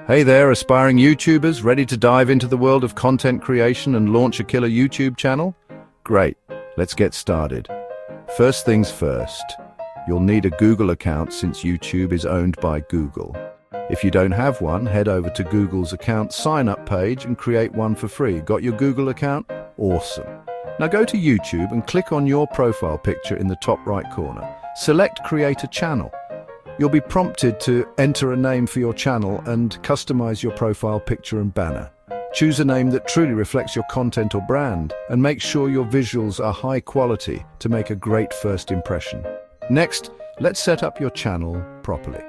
Hey there, aspiring YouTubers, ready to dive into the world of content creation and launch a killer YouTube channel? Great, let's get started. First things first, you'll need a Google account since YouTube is owned by Google. If you don't have one, head over to Google's account sign-up page and create one for free. Got your Google account? Awesome. Now go to YouTube and click on your profile picture in the top right corner. Select Create a Channel. You'll be prompted to enter a name for your channel and customize your profile picture and banner. Choose a name that truly reflects your content or brand, and make sure your visuals are high quality to make a great first impression. Next, let's set up your channel properly.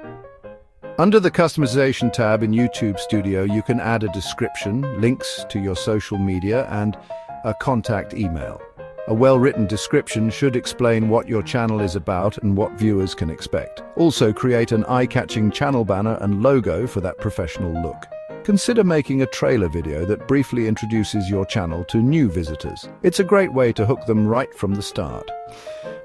Under the Customization tab in YouTube Studio, you can add a description, links to your social media, and a contact email. A well-written description should explain what your channel is about and what viewers can expect. Also, create an eye-catching channel banner and logo for that professional look. Consider making a trailer video that briefly introduces your channel to new visitors. It's a great way to hook them right from the start.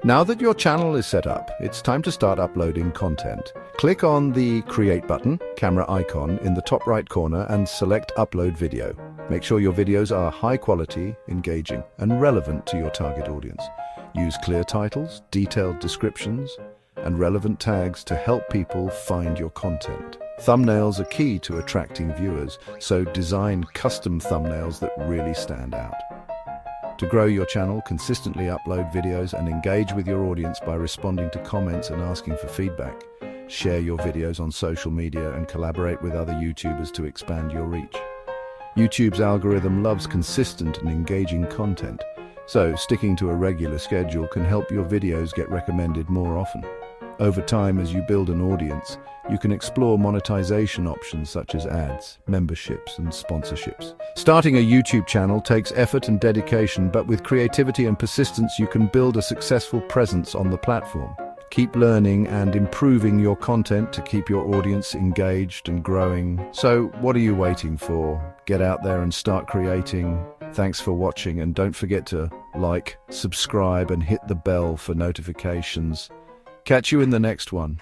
Now that your channel is set up, it's time to start uploading content. Click on the Create button, camera icon, in the top right corner and select Upload Video. Make sure your videos are high quality, engaging, and relevant to your target audience. Use clear titles, detailed descriptions, and relevant tags to help people find your content. Thumbnails are key to attracting viewers, so design custom thumbnails that really stand out. To grow your channel, consistently upload videos and engage with your audience by responding to comments and asking for feedback. Share your videos on social media and collaborate with other YouTubers to expand your reach. YouTube's algorithm loves consistent and engaging content, so sticking to a regular schedule can help your videos get recommended more often. Over time, as you build an audience, you can explore monetization options such as ads, memberships, and sponsorships. Starting a YouTube channel takes effort and dedication, but with creativity and persistence, you can build a successful presence on the platform. Keep learning and improving your content to keep your audience engaged and growing. So, what are you waiting for? Get out there and start creating. Thanks for watching, and don't forget to like, subscribe, and hit the bell for notifications. Catch you in the next one.